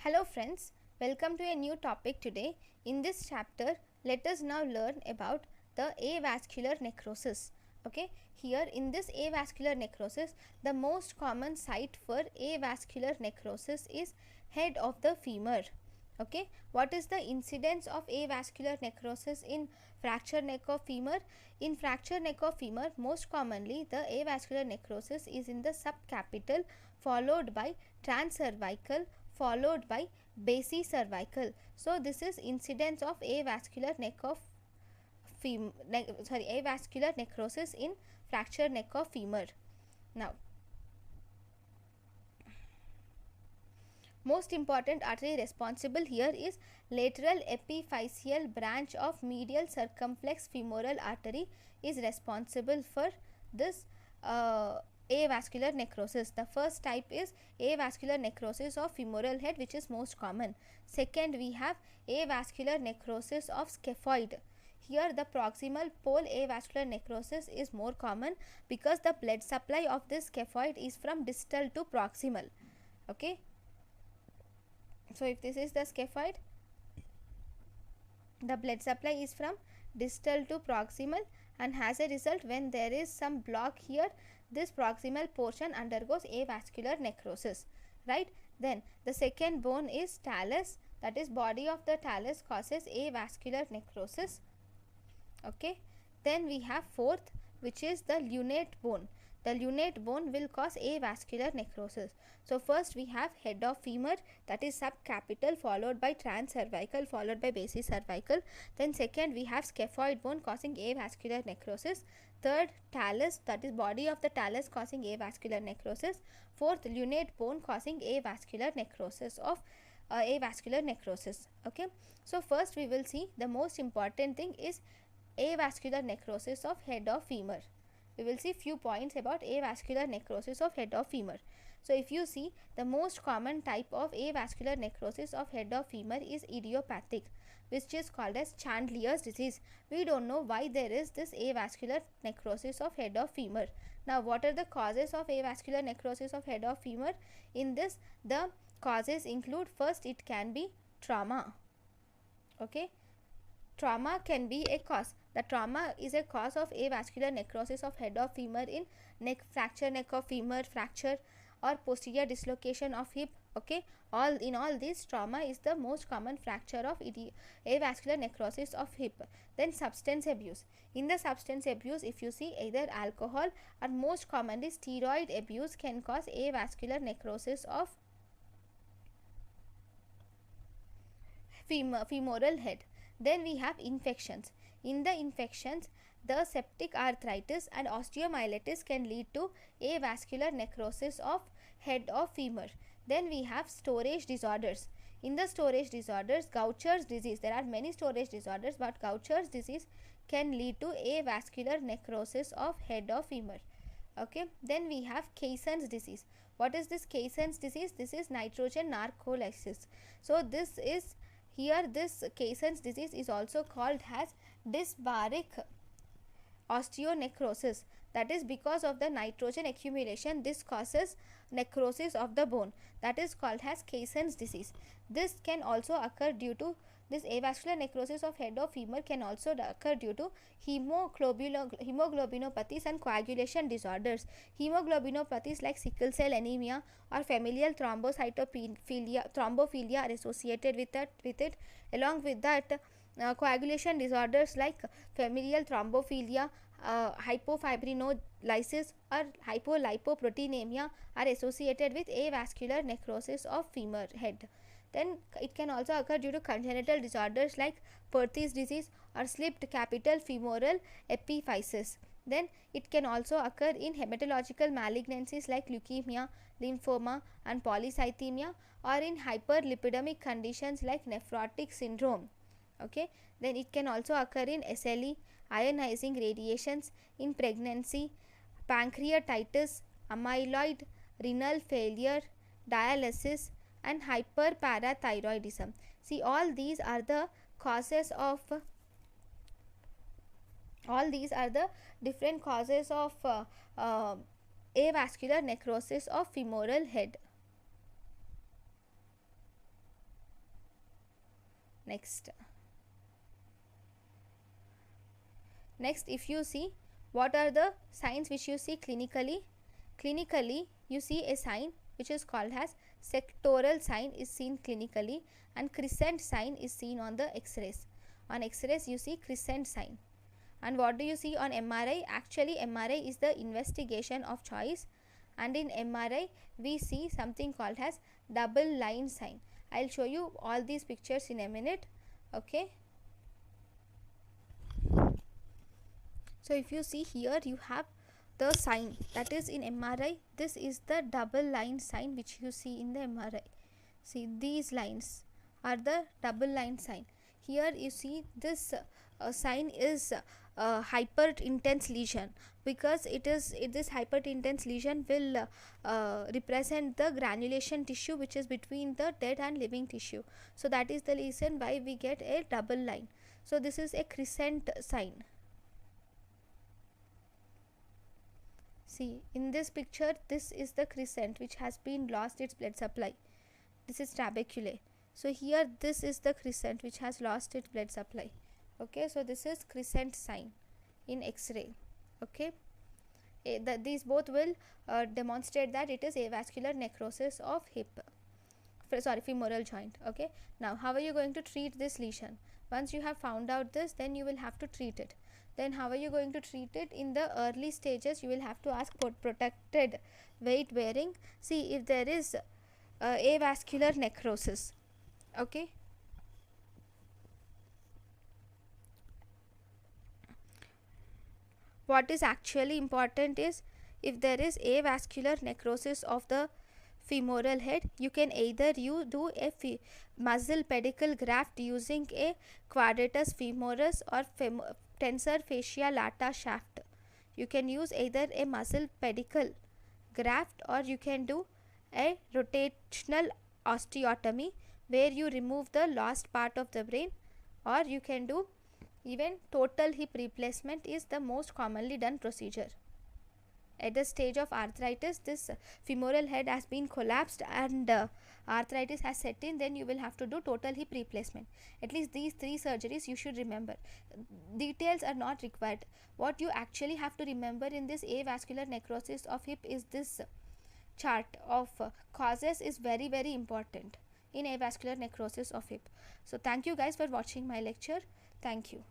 Hello friends, welcome to a new topic today. In this chapter, let us now learn about the avascular necrosis. Okay, here in this avascular necrosis, the most common site for avascular necrosis is head of the femur. Okay, what is the incidence of avascular necrosis in fractured neck of femur? In fractured neck of femur, most commonly the avascular necrosis is in the subcapital, followed by transcervical, followed by basicervical. So this is incidence of avascular neck of avascular necrosis in fractured neck of femur. Now, most important artery responsible here is lateral epiphyseal branch of medial circumflex femoral artery is responsible for this avascular necrosis. The first type is avascular necrosis of femoral head, which is most common. Second, we have avascular necrosis of scaphoid. Here the proximal pole avascular necrosis is more common because the blood supply of this scaphoid is from distal to proximal. Okay, so if this is the scaphoid, the blood supply is from distal to proximal, and as a result, when there is some block here, this proximal portion undergoes avascular necrosis, right? Then the second bone is talus, that is body of the talus causes avascular necrosis. Okay, then we have fourth, which is the lunate bone. The lunate bone will cause avascular necrosis. So first we have head of femur, that is subcapital, followed by transcervical, followed by basicervical. Then second we have scaphoid bone causing avascular necrosis. Third, talus, that is body of the talus causing avascular necrosis. Fourth, lunate bone causing avascular necrosis of avascular necrosis. Okay, so first we will see the most important thing is avascular necrosis of head of femur. We will see few points about avascular necrosis of head of femur. So if you see, the most common type of avascular necrosis of head of femur is idiopathic, which is called as Chandler's disease. We don't know why there is this avascular necrosis of head of femur. Now what are the causes of avascular necrosis of head of femur? In this, the causes include, first it can be trauma. Okay, trauma can be a cause. The trauma is a cause of avascular necrosis of head of femur in neck fracture, neck of femur fracture, or posterior dislocation of hip. Okay, in all this, trauma is the most common fracture of avascular necrosis of hip. Then substance abuse. In the substance abuse, if you see, either alcohol or most commonly steroid abuse can cause avascular necrosis of femoral head. Then we have infections. In the infections, the septic arthritis and osteomyelitis can lead to avascular necrosis of head of femur. Then we have storage disorders. In the storage disorders, Gaucher's disease, there are many storage disorders, but Gaucher's disease can lead to avascular necrosis of head of femur. Okay, then we have Caisson's disease. What is this Caisson's disease? This is nitrogen narcolepsis. So this is here, this Caisson's disease is also called as dysbaric osteonecrosis. That is because of the nitrogen accumulation, this causes necrosis of the bone. That is called as Caisson's disease. This can also occur due to this avascular necrosis of head of femur can also occur due to hemoglobinopathies and coagulation disorders. Hemoglobinopathies like sickle cell anemia or familial thrombophilia are associated with it. Along with that, coagulation disorders like familial thrombophilia, hypofibrinolysis or hypolipoproteinemia are associated with avascular necrosis of femur head. Then it can also occur due to congenital disorders like Perthes disease or slipped capital femoral epiphysis. Then it can also occur in hematological malignancies like leukemia, lymphoma and polycythemia, or in hyperlipidemic conditions like nephrotic syndrome. Okay, then it can also occur in SLE, ionizing radiations, in pregnancy, pancreatitis, amyloid, renal failure, dialysis and hyperparathyroidism. See, all these are the causes of different causes of avascular necrosis of femoral head. Next, if you see, what are the signs which you see clinically? Clinically, you see a sign which is called as sectoral sign is seen clinically, and crescent sign is seen on the X-rays. On X-rays, you see crescent sign. And what do you see on MRI? Actually, MRI is the investigation of choice, and in MRI we see something called as double line sign. I'll show you all these pictures in a minute. Okay, so if you see here, you have the sign that is in MRI. This is the double line sign which you see in the MRI. See, these lines are the double line sign. Here you see this sign is hyper intense lesion, because this hyper intense lesion will represent the granulation tissue which is between the dead and living tissue. So that is the reason why we get a double line. So this is a crescent sign. See, in this picture, this is the crescent which has been lost its blood supply. This is trabeculae. So here this is the crescent which has lost its blood supply. Okay, so this is crescent sign in X-ray. Okay, these both will demonstrate that it is avascular necrosis of femoral joint. Okay, now how are you going to treat this lesion? Once you have found out this, then you will have to treat it. Then how are you going to treat it? In the early stages, you will have to ask for protected weight bearing. See if there is avascular necrosis. Okay, what is actually important is, if there is avascular necrosis of the femoral head, you can either do a muscle pedicle graft using a quadratus femoris or tensor fascia lata shaft. You can use either a muscle pedicle graft, or you can do a rotational osteotomy where you remove the lost part of the brain, or you can do even total hip replacement is the most commonly done procedure. At the stage of arthritis, this femoral head has been collapsed and arthritis has set in, then you will have to do total hip replacement. At least these 3 surgeries you should remember. Details are not required. What you actually have to remember in this avascular necrosis of hip is this chart of causes is very, very important in avascular necrosis of hip. So thank you guys for watching my lecture. Thank you.